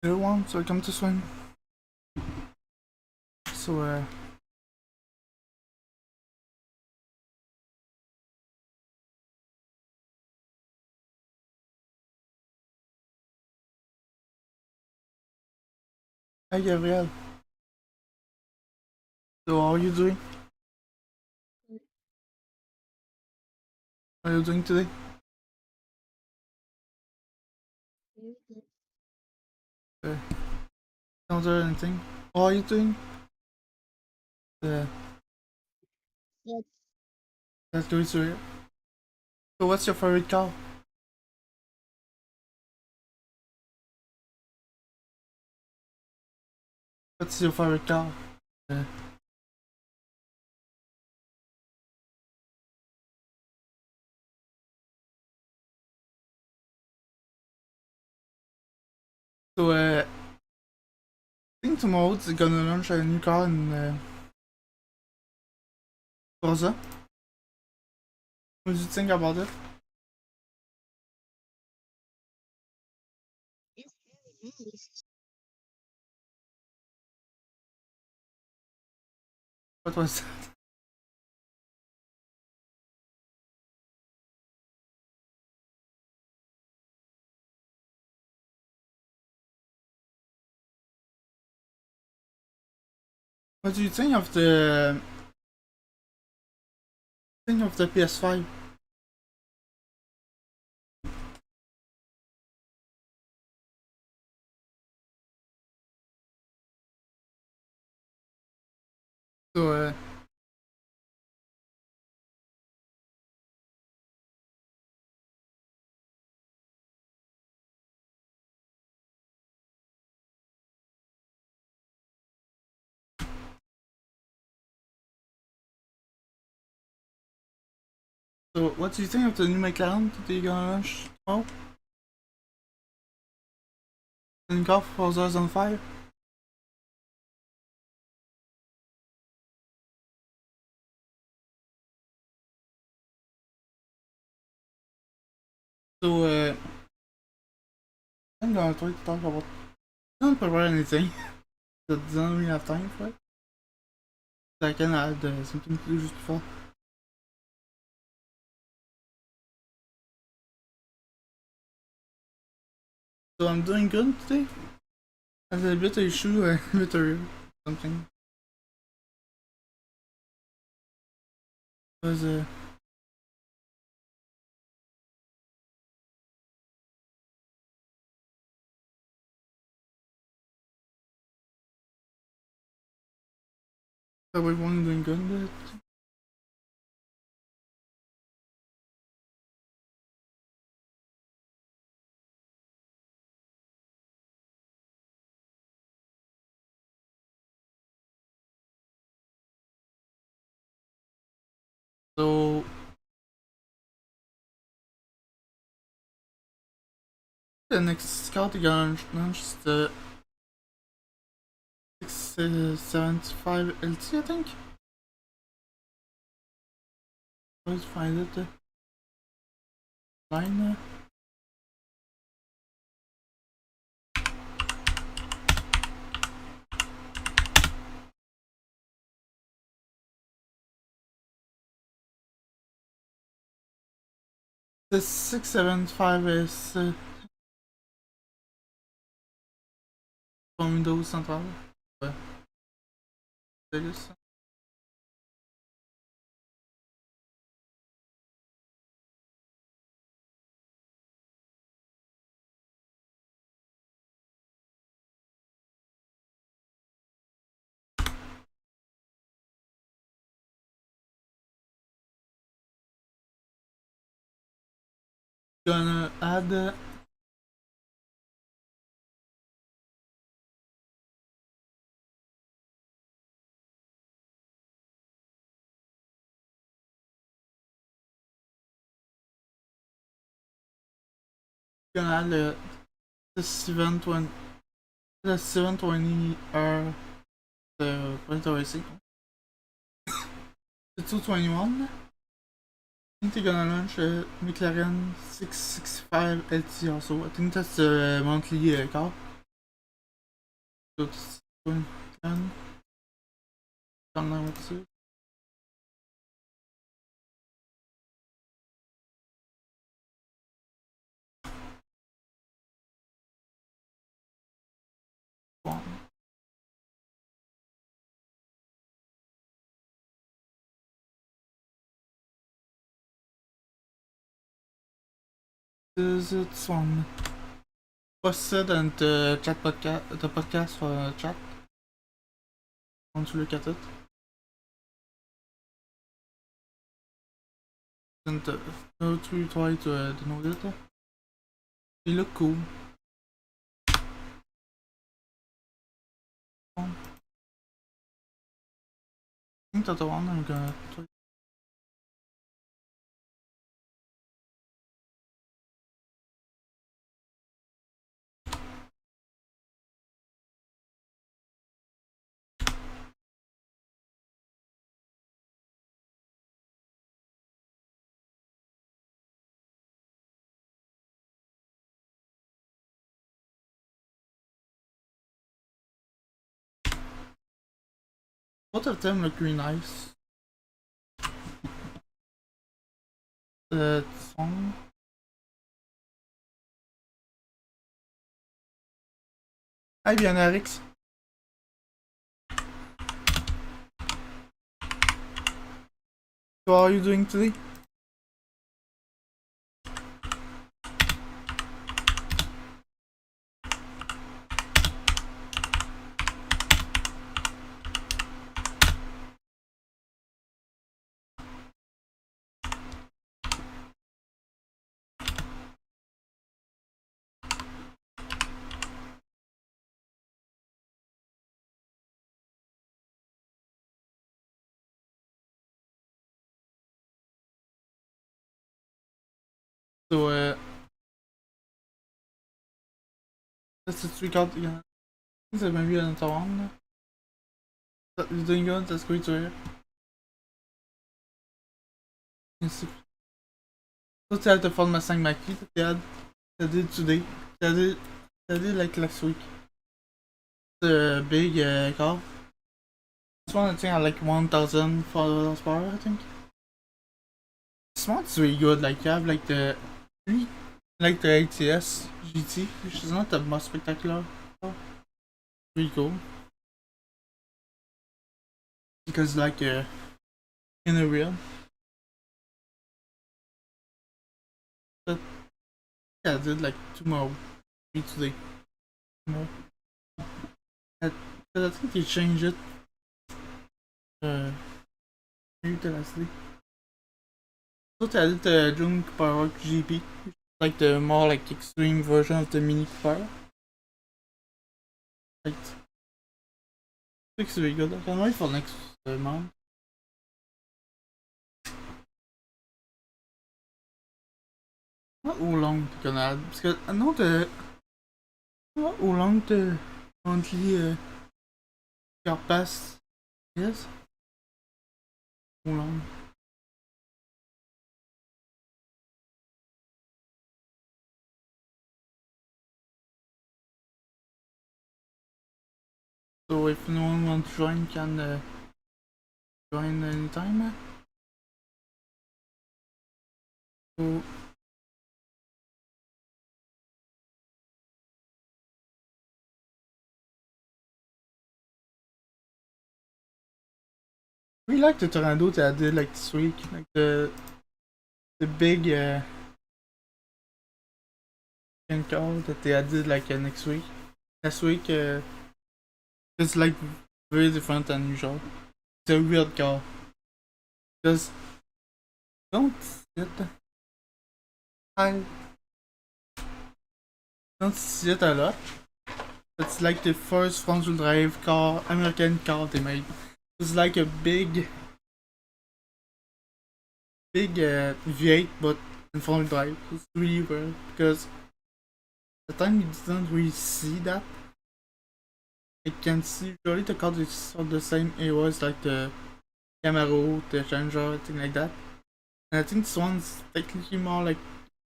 Hey everyone, so welcome to swim. So hi Gabriel. So how are you doing? How are you doing today? Uh, not there anything. How are you doing? Uh, that's good to hear. So what's your favorite car? What's your favorite car? Uh, so I think tomorrow they're gonna launch a new car in Forza. What do you think about it? What was that? What do you think of the PS5? So so what do you think of the new McLaren that they're gonna launch tomorrow? The new car for Forza on fire? So I'm gonna try to talk about. I don't prepare anything. That doesn't really have time for it. I can add something to do just before. So I'm doing good today. I had a bit of issue with something. Was everyone doing good with it? So the next scout gonna launch is the 675 LT, I think. Let's find it. Line. The 675 is from Windows Central. Uh, gonna add the 720 the 720R what do I say? The 221. I think they're gonna launch a McLaren 665 LT also. I think that's the monthly car. So it's 10. Something like that. Is it one? Posted and chat podcast, the podcast for chat. Want to look at it? And go to try to download it. They look cool. I think that's the one I'm gonna try. Both of them look really nice. The song. Hi bien Alex. So how are you doing today? So that's it we got again. C'est bien vu à Natawan. You're doing good, that's great to hear. Yes. So tu had the fun messing Mackie that they did today. They did like last week. The big car. This one I think had like 1,000 followers per hour, I think. This one's really good, like you have like the ATS GT, which is not the most spectacular. Pretty cool. Because like in a real. But yeah, I did like 2 more today. More. I think they changed it. Maybe the last day. So I did the Junk Power GP. Like the more like extreme version of the Mini Power. Right. Looks really good. I can wait for next month. Not how long they're gonna add, because I know not how long the monthly car pass is. How long? So if no one wants to join, can join anytime. So we like the Tornado that I did like this week, like the big car that they added like next week. Next week it's like very different than usual. It's a weird car because don't see it. I don't see it a lot. It's like the first front-wheel drive car, American car they made. It's like a big V8 but in front-wheel drive. It's really weird because at the time you didn't really see that. I can see usually the cars is of the same eras like the Camaro, the Challenger, things like that. And I think this one's technically more like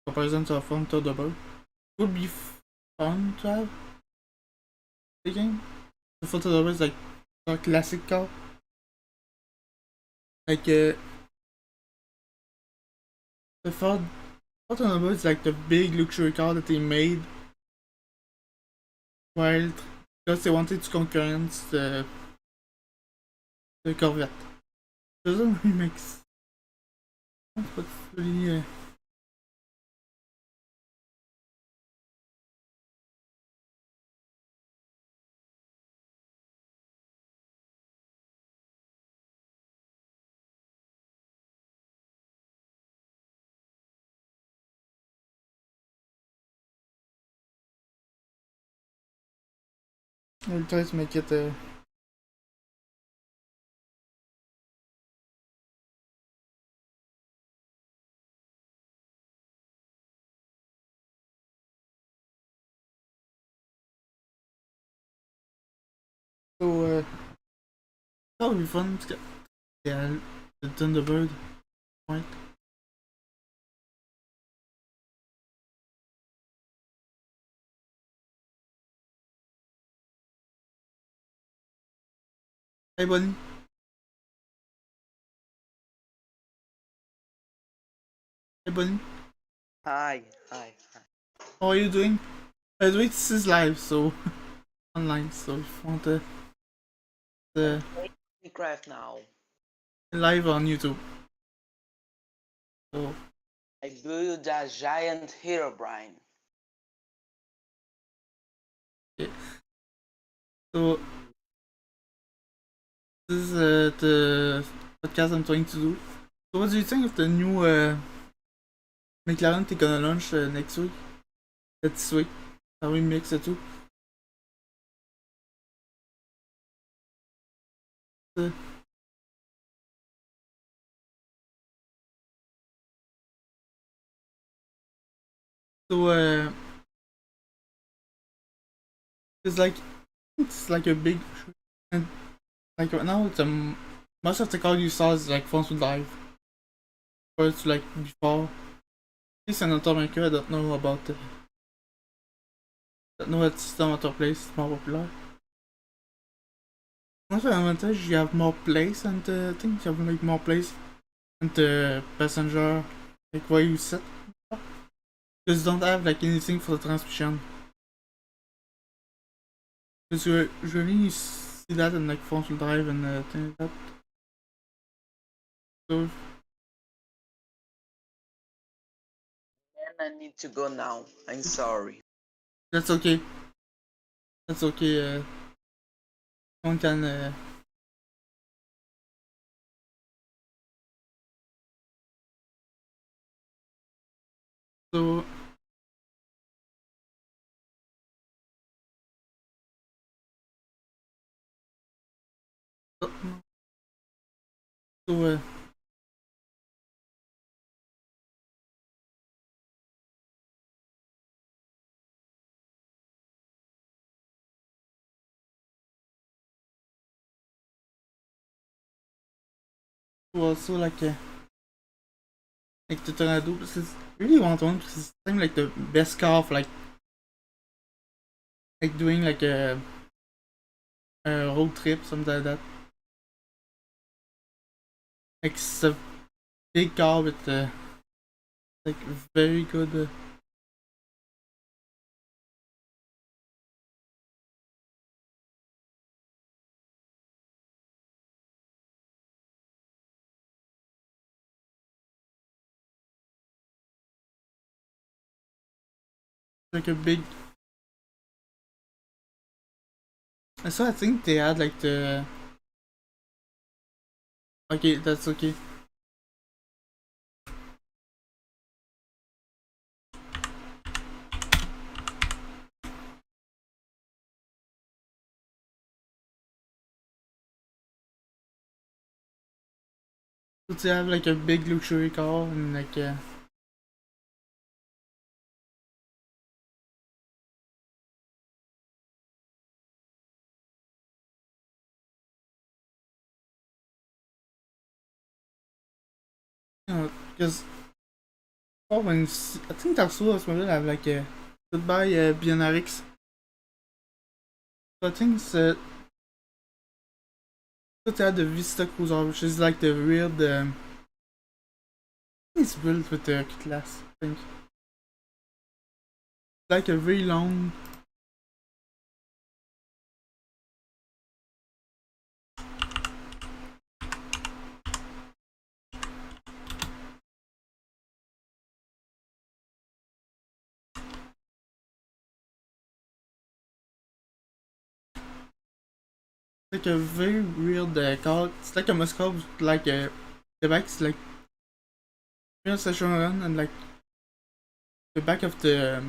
comparison to a front double. Would be fun to have the game. the Frontenac is like a classic car. Like the Frontenac is like the big luxury car that they made while because they wanted to concurrence the Corvette. Doesn't really make sense, but it's really I'll try to make it so that'll be fun to get yeah, the Thunderbird point. Hey buddy, hey buddy, Hi, hi, hi. how are you doing? By the way, this is live, so online, so if you want I'm the playing Minecraft now. live on YouTube. So I built a giant Herobrine. yeah. So this is the podcast I'm trying to do. So what do you think of the new McLaren they're gonna launch next week? This week? How we mix the two? Uh, so it's like a big and like right now it's most of the car you saw is like front wheel drive. Or it's like before. At least in America, I don't know about the don't know what system other place is more popular. Also advantage you have more place and things you have like more place and the passenger like where you sit. Because you don't have like anything for the transmission. Because you usually see that in like front wheel drive and things like that. So And I need to go now. I'm sorry. that's okay. That's okay. One can so so also like the Tornado because it's really want one because it's seems like the best car of like doing like a road trip something like that. Like it's a big car with like very good like a big. So I think they had like the okay that's okay. So they have like a big luxury car and like you know because oh when I think Tarso as well have like a goodbye BNRX. So I think it's But they had the Vista Cruiser, which is like the weird. It's built with the Cutlass, I think. Like a very long. Like a very weird car. It's like a muscle with like the back's like real station run and like the back of the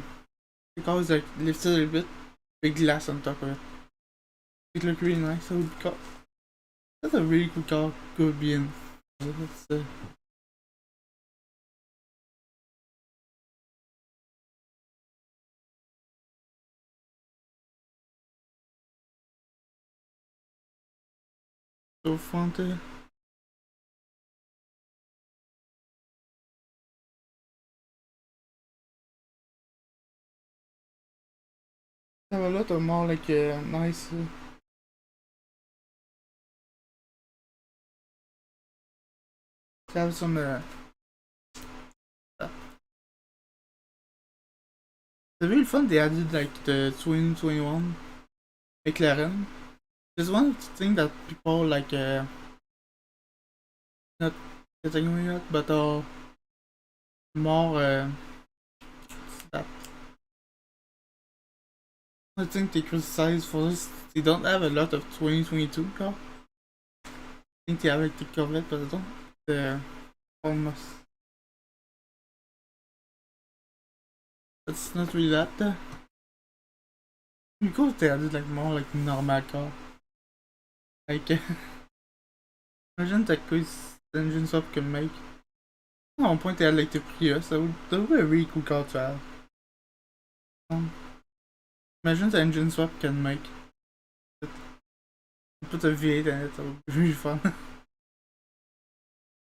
car is like lifted a little bit. Big glass on top of it. It looked really nice. So that's a really cool car. Could be in. It's, so fun. Have a lot of more like nice. Have some. It's really fun. They added like the 2021 McLaren. There's one thing that people like not getting away yet, but are more that I think they criticize for this. They don't have a lot of 2022 car. I think they have like the Corvette, but I don't. The almost. It's not really that. Because they added like more like normal car. Like imagine the quiz engine swap can make. At one point they had like the Prius. That would be a really cool car to have. Imagine the engine swap can make. Put a V8 in it, that would be really fun.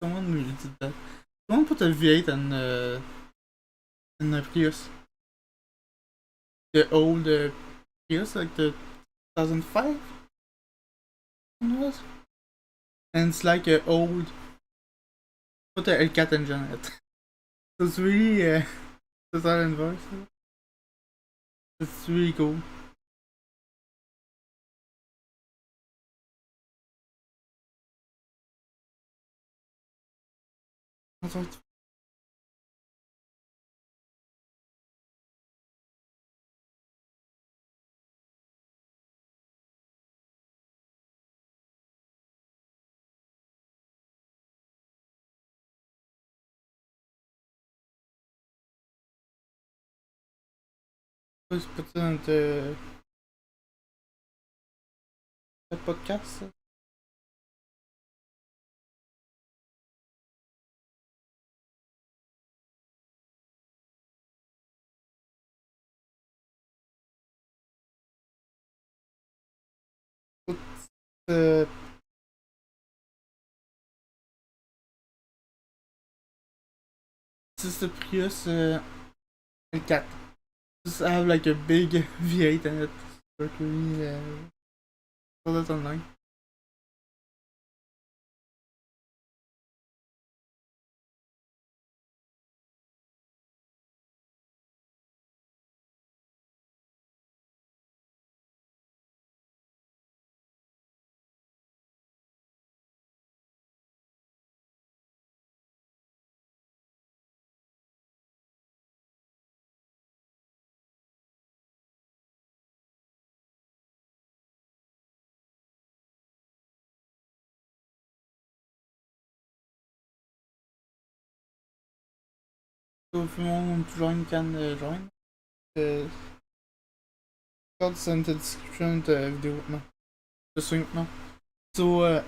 Someone really did that. Someone put a V8 in the Prius. The old Prius, like the 2005 one was. And it's like a old. Put a L-Cat engine in it. So it's really 2005. It's really cool. That's what put it in the podcast. Put the this is the Prius L-Cat. Just have like a big V8 in it. Mercury, saw that online. So if you want to join, you can join. The cards in the description de la vidéo maintenant. Je suis maintenant. So,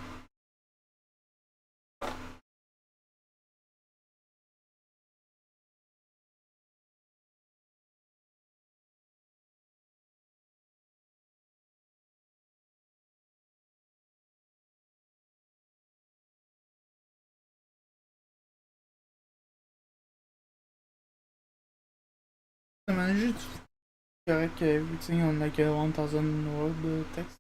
ça m'a juste correct everything on like 1000 word text.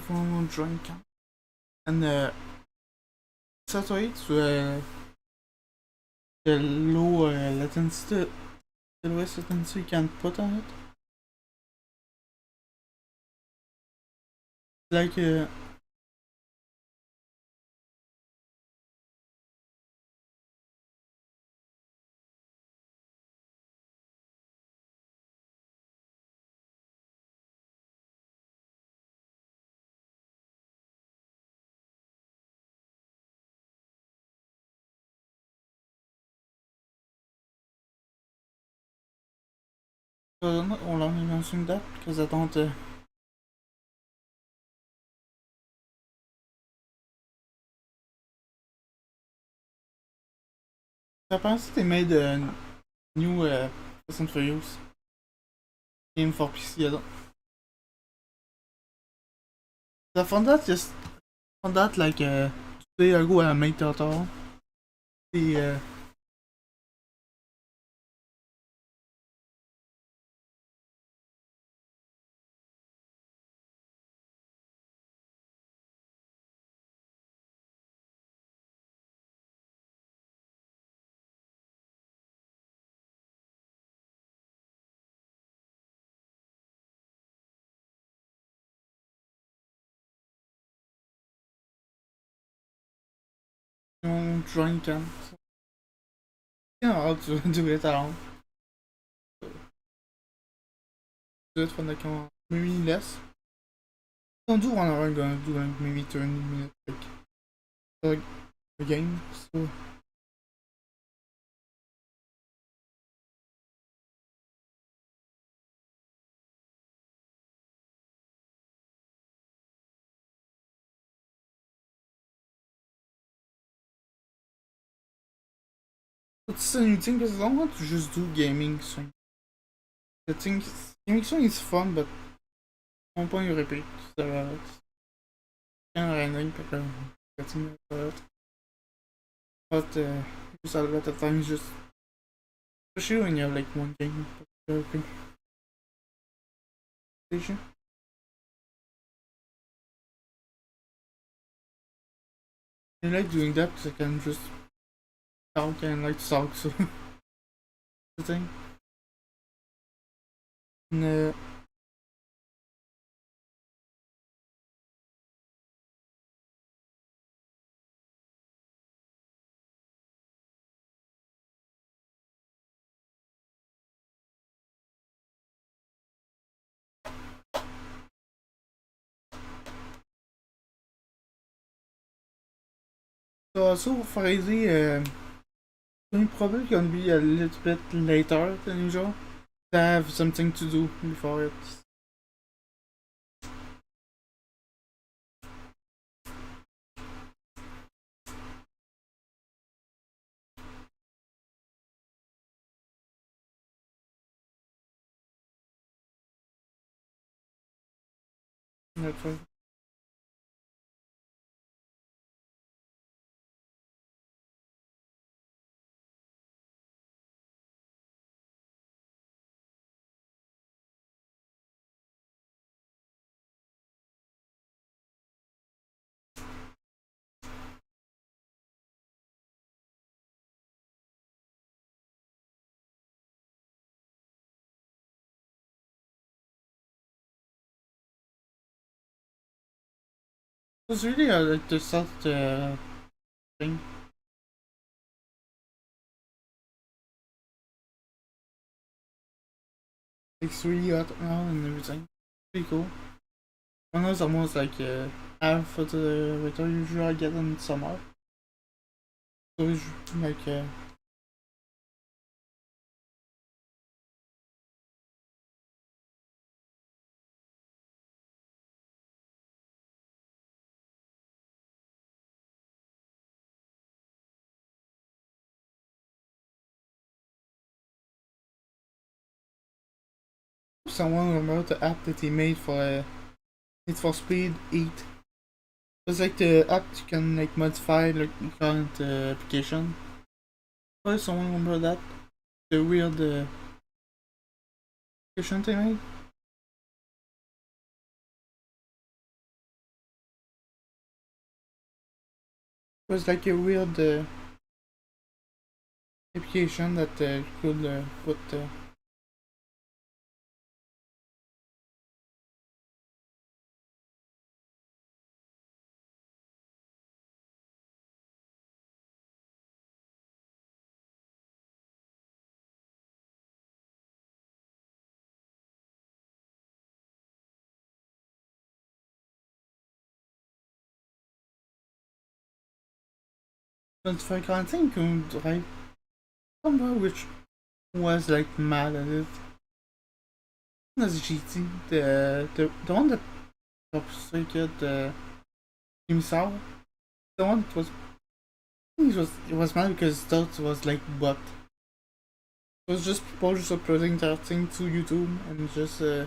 From drawing camp. And ça doit être the low latency, the lowest latency you can put on it. Like on only mentioned that because I don't. Apparently they made a new Fast and Furious game for PC. I found that like 2 days ago à main total. Et on drawing camp. You know how to do it around. Do it for like maybe less. Don't do 1 hour, I'm gonna do like maybe 20 minutes like a game. So c'est une thing because I don't want to just do gaming swing. The thing gaming swing is fun, but mon point il répète. Ça va être un rendering, puis là, continue ça va être. But just a lot of times just especially when you have like one game. Station. I like doing that because I can just talk and like talk, so the thing. And, so also Friday, probably gonna be a little bit later than usual. I have something to do before it. That's all. It was really like the start thing. It's really hot now and everything. Pretty cool. I know it's almost like half of the winter usually I get in summer. So it's like someone remember the app that he made for Need for Speed 8. It's like the app you can like modify like the current application. Why someone remember that? The weird application they made? It was like a weird application that could put. But for I think I remember which was like mad at it. That's GT. The one that obfuscated himself. The one that was it was mad because that was like what. It was just people just uploading their thing to YouTube and just uh,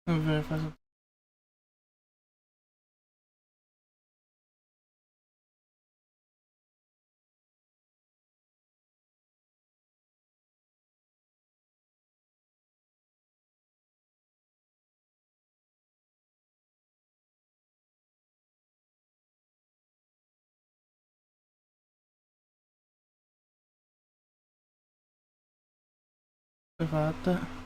very fast. Fatta.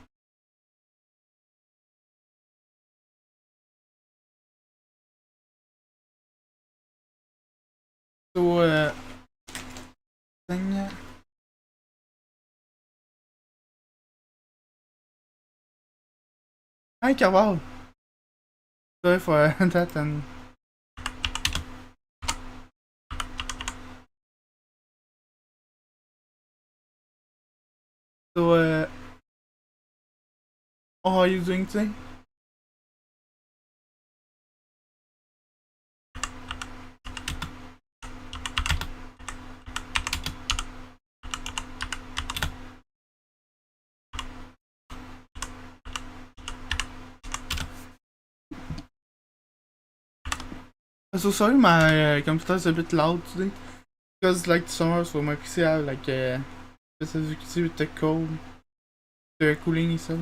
Så länge. Ay, wow. Sorry for that and so how are you doing today? So sorry, my computer is a bit loud today because like summer, so my PC have like specificity with the cold, the cooling itself.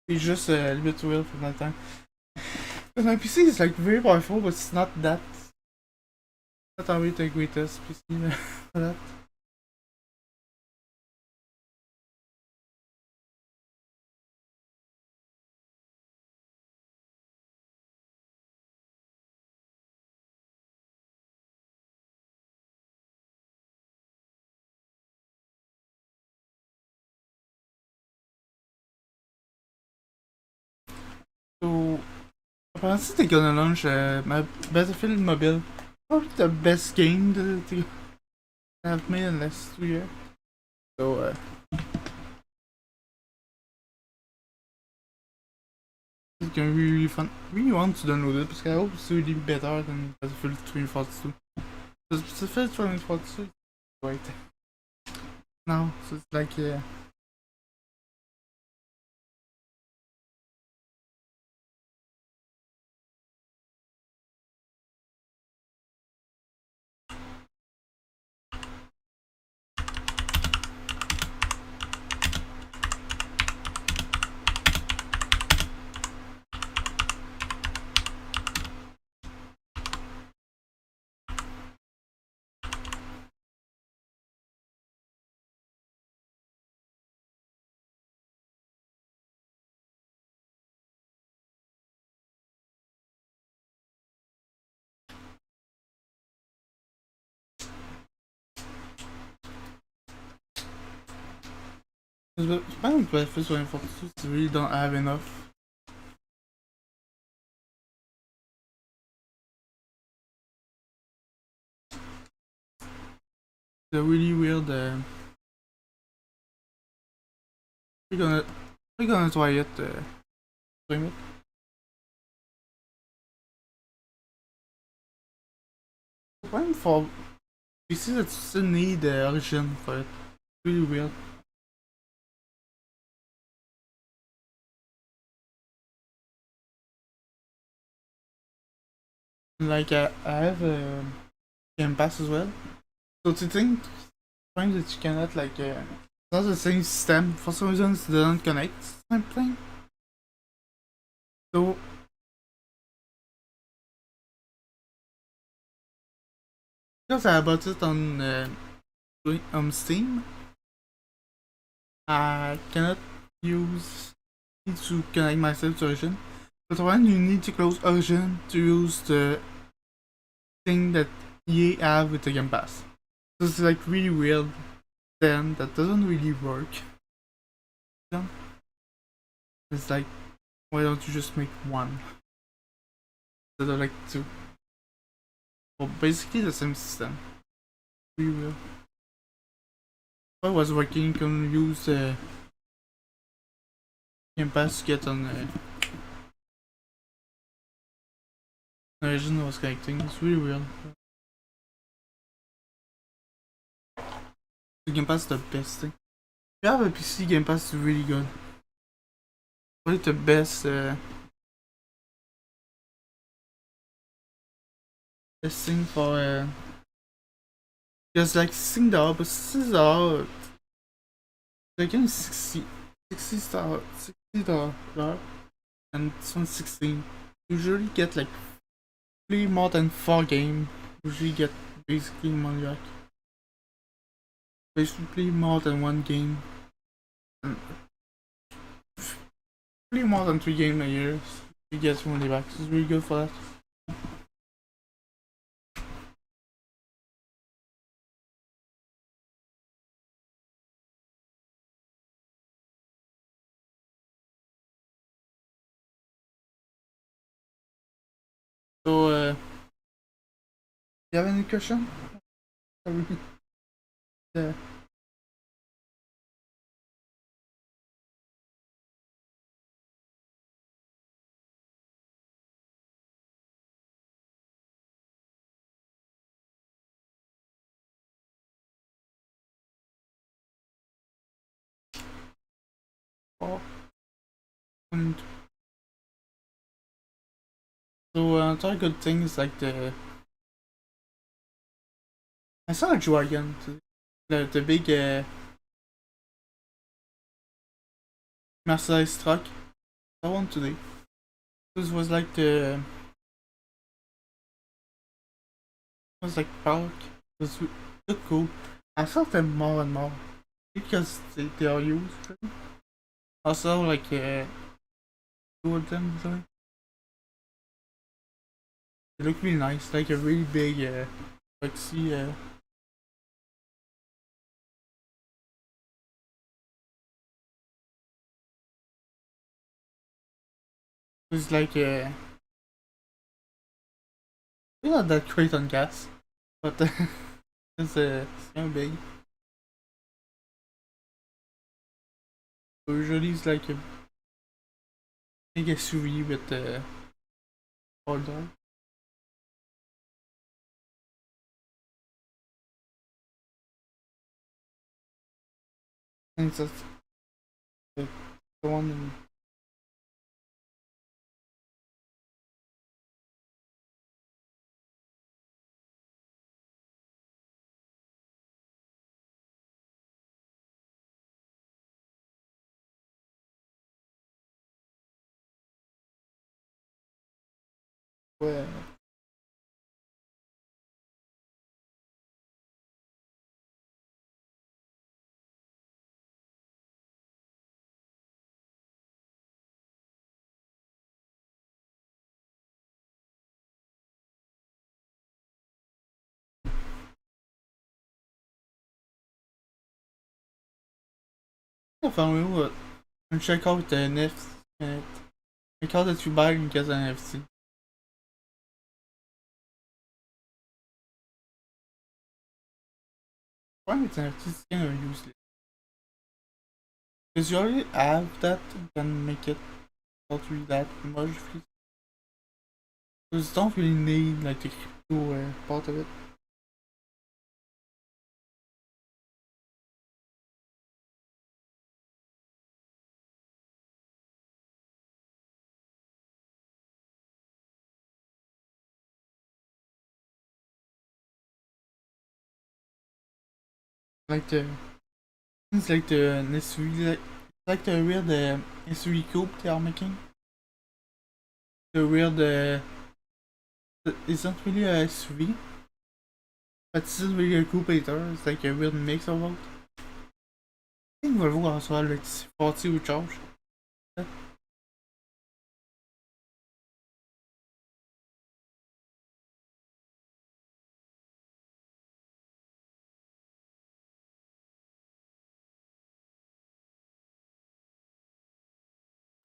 It's just a little bit weird for that time. Because my PC is like very powerful, but it's not that. Not really the greatest PC for that. So apparently they're gonna launch my Battlefield Mobile. Probably the best game that they have made in the last 2 years. So it's gonna be really fun. I really want to download it because I hope it's really better than Battlefield 2042. Because Battlefield 2042 is right now, so it's like yeah. Je pense que tu vas faire sur Infortus si you really don't have enough. It's a really weird. We're gonna try it. Stream it. The problem for you see that you still need the origin for it. Really weird. Like I have a Game Pass as well. So to think, find that you cannot like not the same system. For some reason, it doesn't connect. Same thing. So because I bought it on Steam, I cannot use it to connect myself to Origin. But when you need to close Origin to use the thing that EA have with the Game Pass. So it's like really weird. Then that doesn't really work. It's like, why don't you just make one instead of like two? Well, basically the same system. Really weird. If I was working, can use Game Pass to get on Origin was connecting. It's really weird. The Game Pass is the best thing. If you have a PC, Game Pass is really good. Probably the best thing for just like $16, but $6, like in 60 $60, and this one's 16. Usually get like play more than 4 games. Usually get basically money back. Basically more than 1 game. And play more than 3 games a year. You get money back. It's really good for that. So, you have any question? Yeah. Oh. And so, another good thing is like I saw a dragon. The big Mercedes truck. I want today. This was like was like park. It was look cool. I saw them more and more because they are used. Also like two of them. Sorry. They look really nice. Like a really big like see it's like it's not that great on gas, but it's kind of big. So usually it's like a big SUV with all door. And it's just the one in where Enfin, un checkout NFT. Un card that you buy in case of NFT. Why it's NFT is kind of useless. Because you already have that, you can make it not really that much. Because you don't really need like the crypto part of it. Like it's like the SUV, like the weird SUV coupe they are making. The weird, it's not really a SUV, but it's not really a coupe either. It's like a weird mix of both. I think Volvo en soi, le T40 ou charge.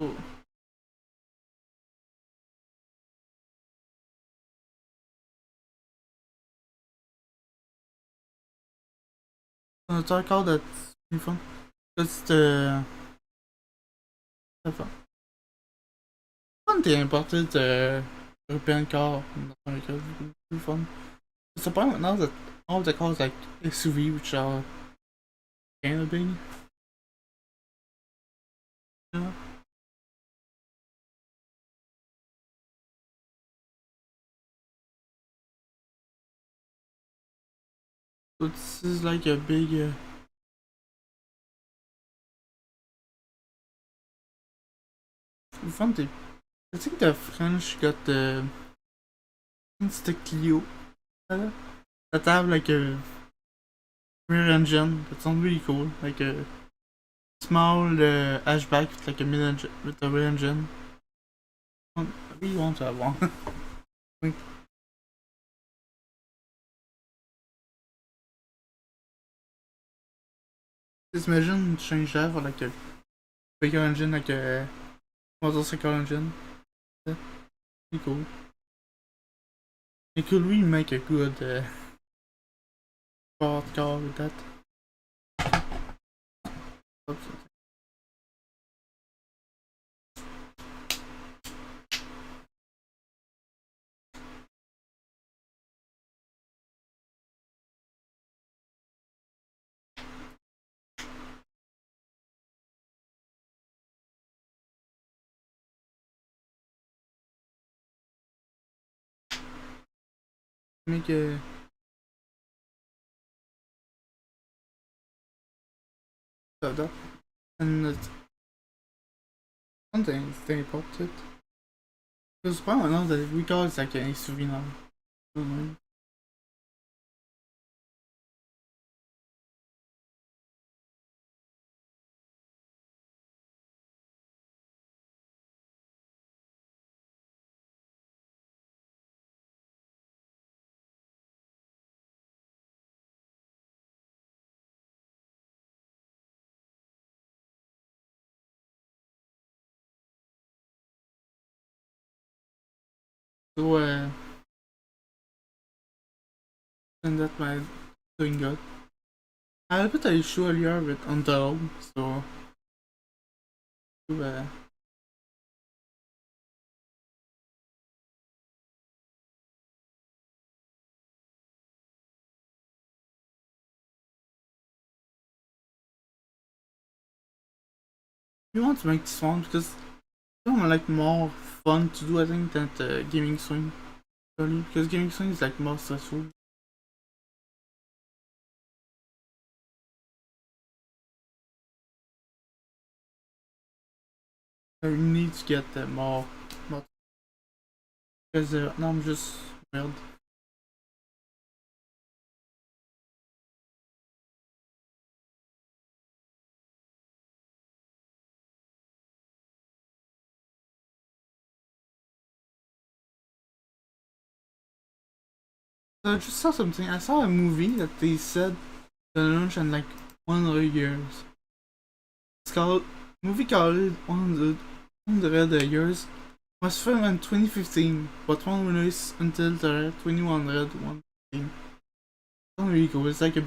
Oh. On a talk about that's pretty fun. That's the fun. Fun t'es imported European car in America. It's pretty fun. It's the point now that all the cars like SUV, which are kind of big. Yeah. So this is like a big. Fun. I think the French got the. It's the Clio. That have like a rear engine. That sounds really cool. Like a small hatchback with like a mid engine with a rear engine. I really want to have one. Like, just imagine change that for like a bigger engine, like a motorcycle engine. Yeah, pretty cool. It could really make a good sport car with that. Oops. Make a that and it's something they popped it. Because why not that we got like an SUV now. I don't know. So and that my doing good. I had a bit of issue earlier with on the road, so uh, you want to make this fun because you know, like more fun to do I think than the gaming swing really because gaming swing is like more stressful. So you need to get more because now I'm just weird. So I just saw something. I saw a movie that they said gonna launch in like 100 years. It's called movie called 100 Years was filmed in 2015, but won't release until the 2101. It's really cool. It's like a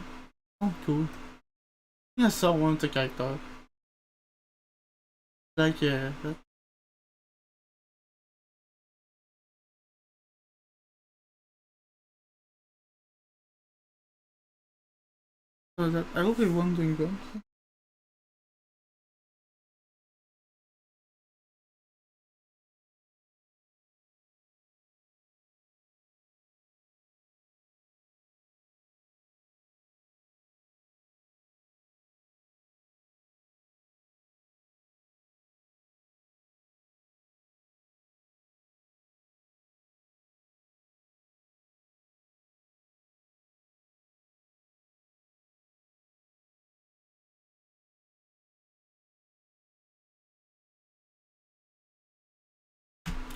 cool. I think I saw one of the characters. Like that I hope everyone's doing good.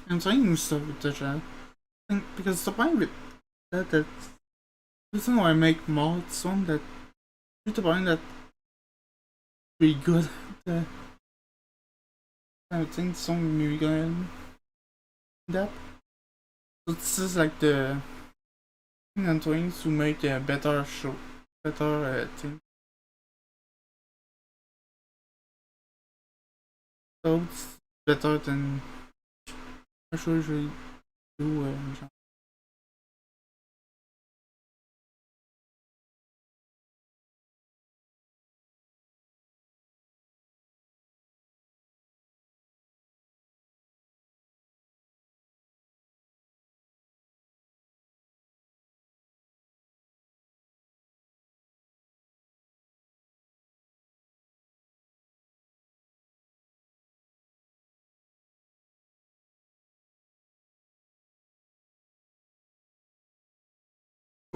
I'm trying new stuff with the channel. Because the point with that the reason why I make mods one that to the point that be good at the I think some maybe gonna that. So this is like the thing I'm trying to make a better show, better thing. So it's better than I should usually do.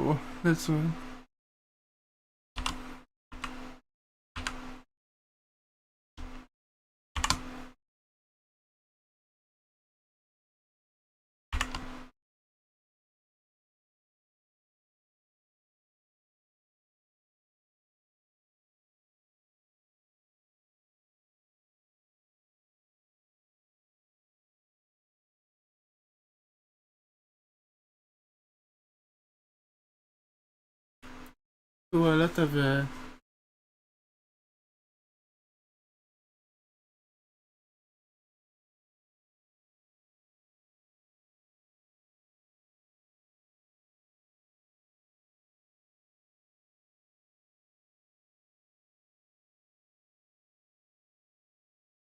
Oh, that's one. So a lot of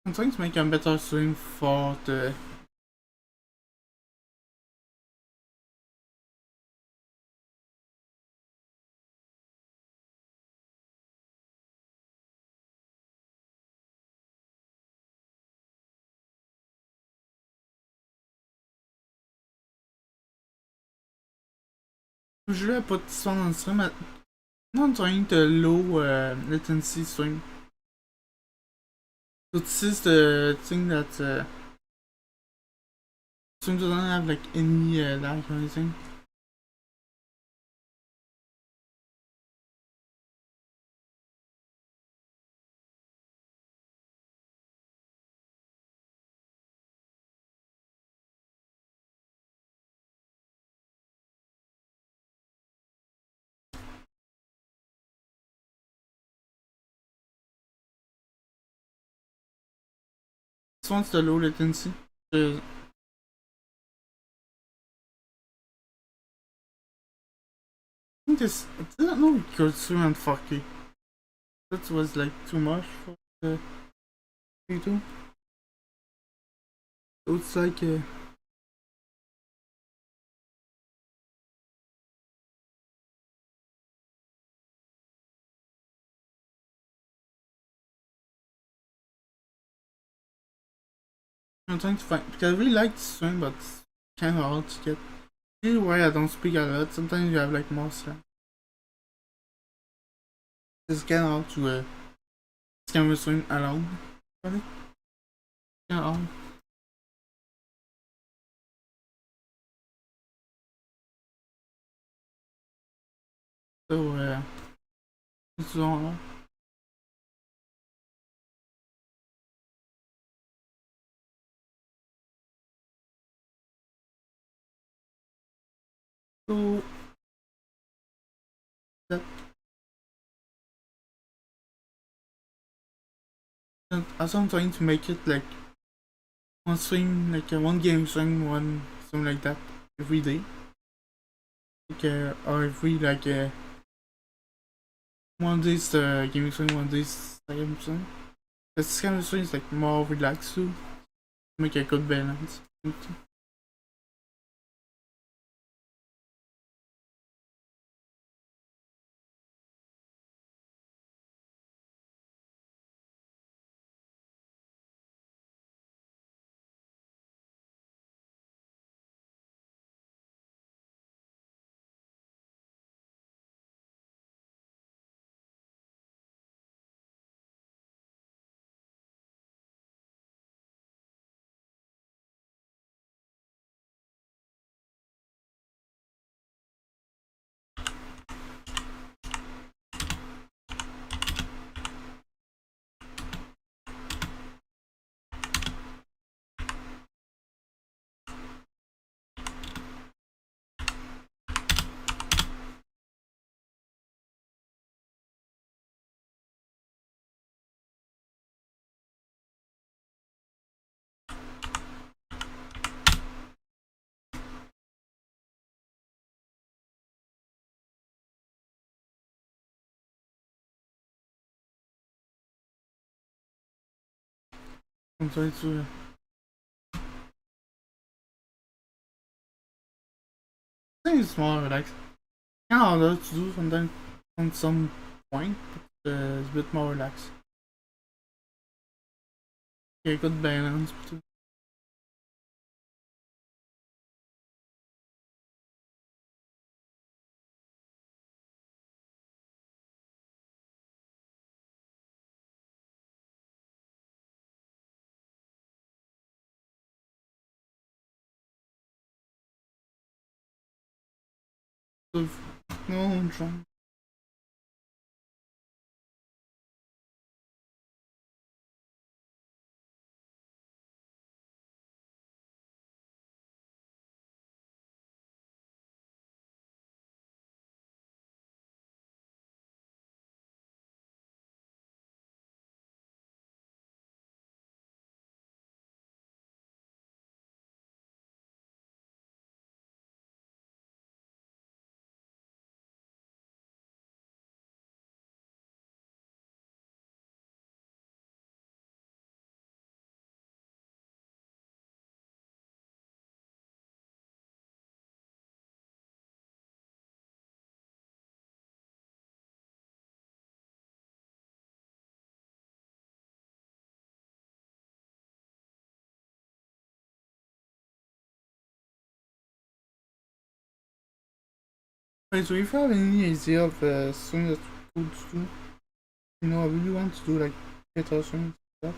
I'm trying to make a better swing for the usually I put this one on stream. I'm not trying the low latency swing. So this is the thing that stream doesn't have like any lag or anything. This one's the low latency. I think this I didn't know we could swim on 4K. That was like too much for the video. So it's like I'm trying to find because I really like to swim, but it's kind of hard to get. This is why I don't speak a lot. Sometimes you have like more slang. It's kind of hard to camera swim alone. Really? Kind of hard. So it's all. So that as I'm trying to make it like one stream, like one game stream, one something like that every day, like or every like one day's gaming stream, one day's game stream. This kind of stream is like more relaxed too, make a good balance. I'm trying to. I think it's more relaxed. Kind of harder to do sometimes on some point, but it's a bit more relaxed. Yeah, good balance between. No, I'm trying. Wait, so if you have any idea of something that you could do, I really want to do like better something like that.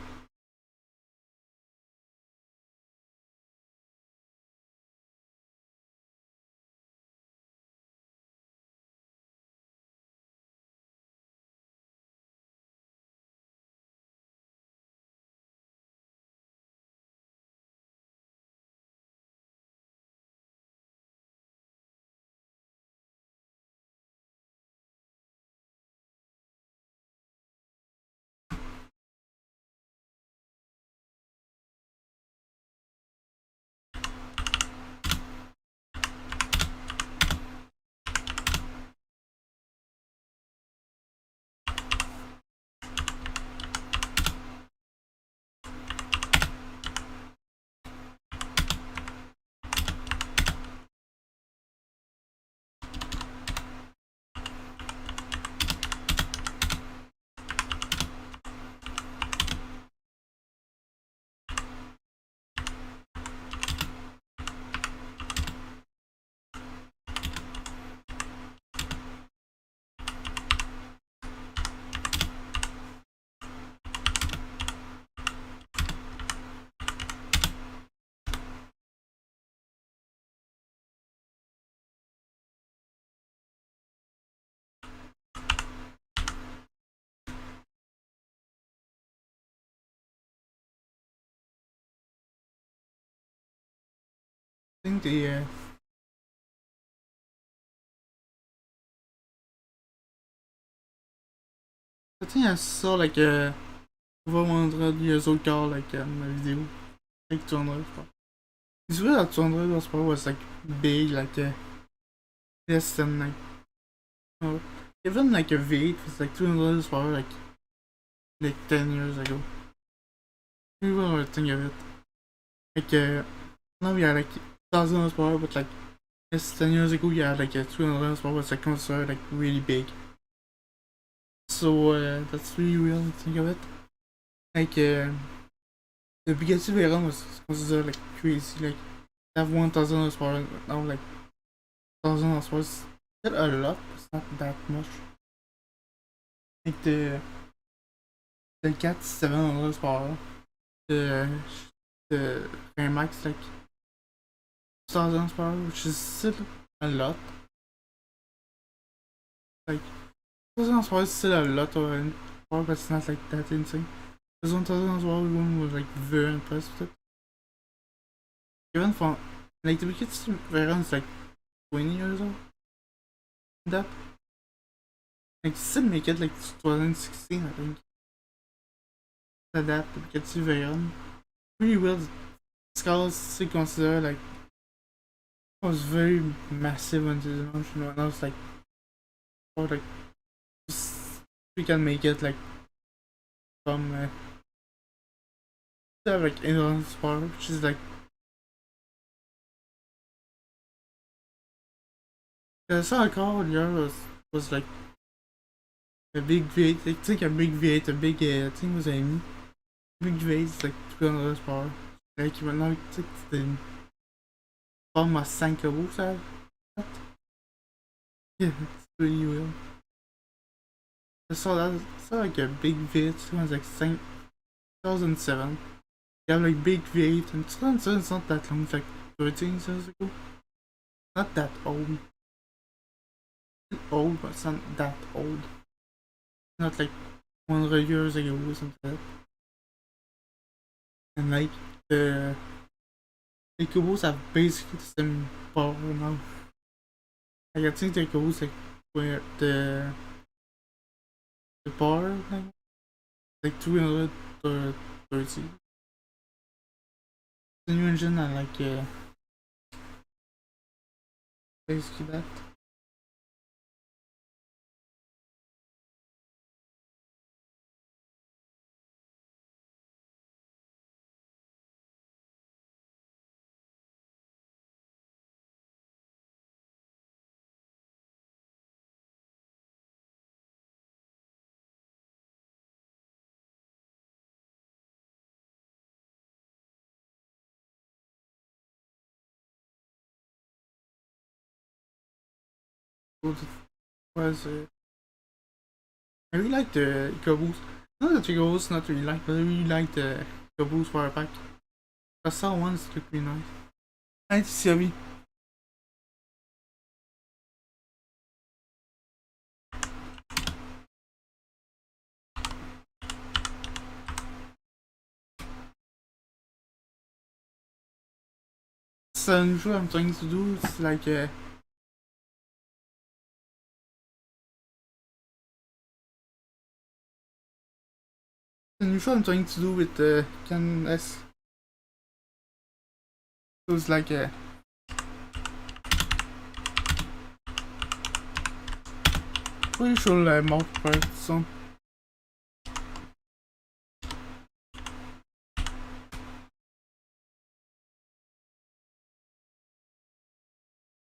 I think I think I saw like over 100 years old car like ma vidéo. Like 200, je crois. It's weird that 200 horsepower was like big, like less than like, oh, even like a V8 was like 200 horsepower like 10 years ago. We will think of it. Like now we are like 1000 horsepower, but like yes, 10 years ago, yeah, like 200 horsepower was like considered like really big. So that's really weird to think of it. Like the Bugatti Veyron was considered like crazy. Like they have 1000 horsepower now, like 1000 horsepower is still a lot, but it's not that much. Like the Cat 700 horsepower, the Max like 1000 horsepower, which is still a lot. Like 1000 horsepower is still a lot of power, but it's not like that insane. This 1000 horsepower one was like very impressed with it. Even for like the Bugatti Veyron is like 20 years old. That like still make it like 2016, I think. That the Bugatti Veyron really weird. This car is still considered like it was very massive when it launched, and I was like, oh, like we can make it like from have like endurance power, which is like I saw a car earlier was like a big V8. I think a big V8, a big I think it was a big V8 is like 200 horsepower. Like maintenant tu sais c'était une forme à 5 euros ça. Yeah, it's really weird. I saw that. I saw like a big V8. It was like 2007. You have like big V8, and 2007 is not that long. It's like 13 years ago. Not that old. It's old, but it's not that old. Not like 100 years ago or something like that. And like the Cubos have basically the same power now. Like I think the Cubos like where the power like 230. The new engine and like basically that. Was I really like the EcoBoost. Not the EcoBoost, not really like, but I really like the EcoBoost Power Pack. I saw once, it looked really nice. Hey, Sylvie. So usually I'm trying to do is like usually I'm trying to do with the Canon S. So it's like pretty sure mouth part so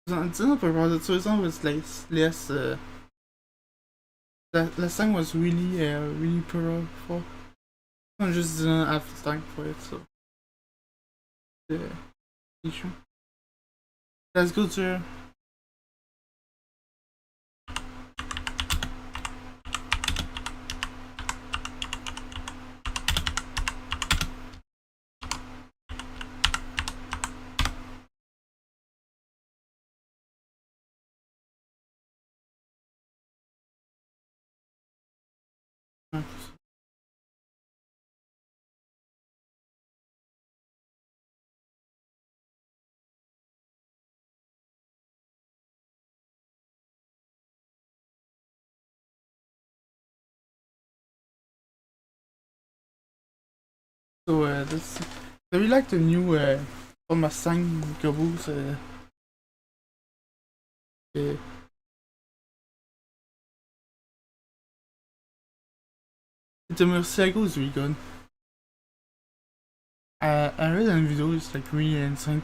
it's not about so it's always like less that last time was really powerful. I just didn't have time for it, so the issue. Let's go to So, that's... So we like the new Ford Mustang Gobos. The Murcielago is really good. I read in video, it's like really insane.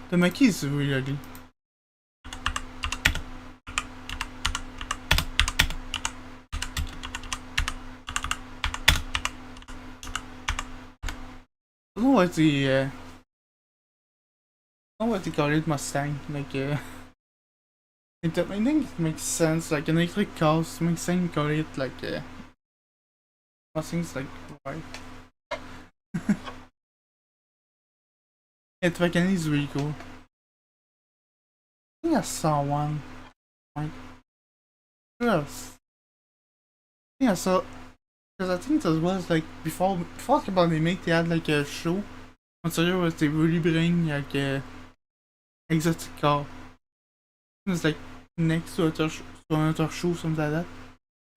The Mackie is really ugly. I don't know what the I don't know what they call it Mustang. Like I think it makes sense. Like an electric cars makes sense. Call it like Mustang's like why? It like is really cool. I think I saw one. Like yes. I think I saw because I think that was like before about they make they had like a show. On Ontario was they really bring like exotic car. It was like next to another show something like that.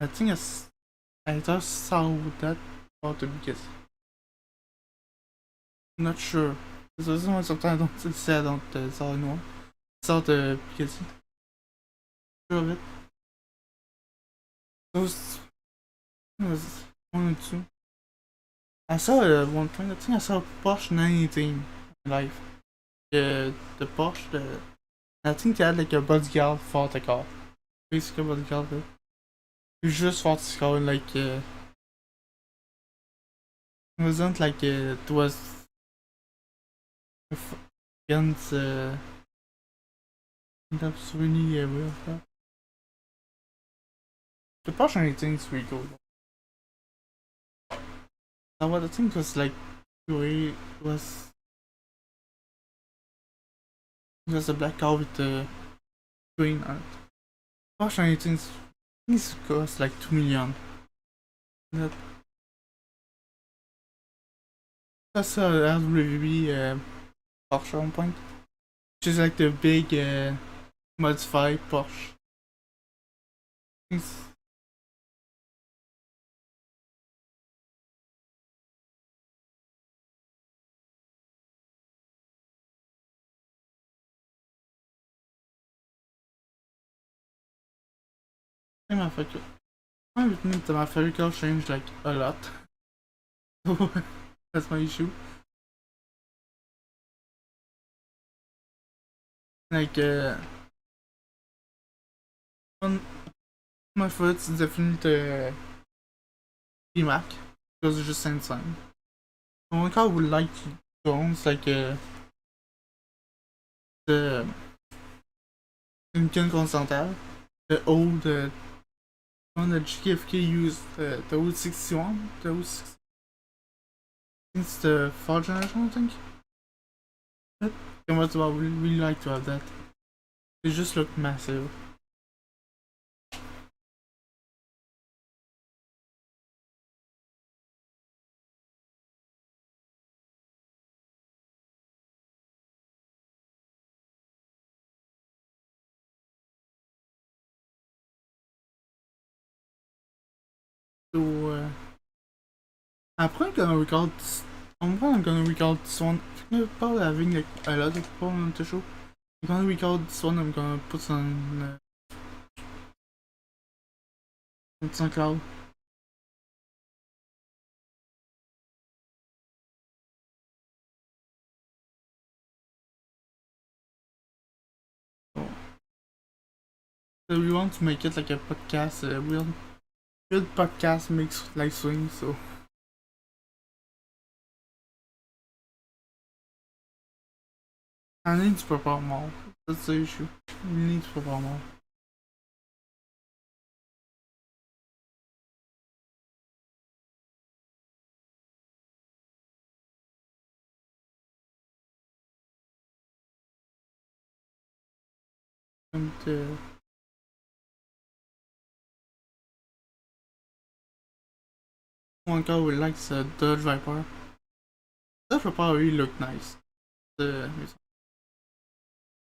I think I just saw that about the biggest. I'm not sure. Because someone sometimes don't say I don't saw anyone. Saw the biggest. Sure of it. Those was one or two. I saw one point. I think I saw Porsche 918 in life. The Porsche. I think they had like a bodyguard for the car. Basically, a bodyguard. You just for the car like it wasn't like it was against that's really weird. The Porsche 918 is really cool. Now what I think was like it was a black car with the green on it. Porsche 918 is cost like 2 million. That, that's a RWB Porsche on point. Which is like the big modified Porsche. It's, my fuck. I admit that my favorite car changed like a lot. That's my issue. Like on my favorite is definitely the Mac because it's just insane. One car I would like to own is like the Lincoln Continental, the old one that GFK used, the old 61, the old 60. It's the 4th generation, I think. But I would really like to have that. It just looked massive. So après I'm probably gonna record this one. I'm probably having like a lot of people on the show. I'm gonna record this one. I'm gonna put on SoundCloud. So we want to make it like a podcast, real podcast makes live swing. So I need to prepare more. That's the issue. We need to prepare more. And one guy who likes Dodge Viper. Dodge Viper really look nice. Uh,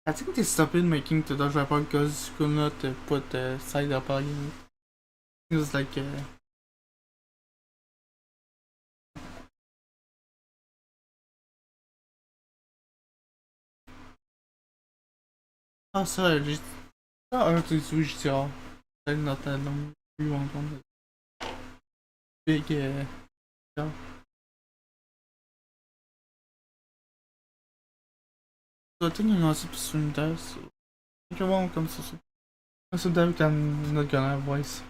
I think they stopped making the Dodge Viper because you could not put the side Viper in it. It was like ah ça, j'ai ça un truc switch sur celle dans ta langue plus entendre big yeah. So I think I'm not supposed to die, so I think I'm welcome so I'm so damn not gonna have voice.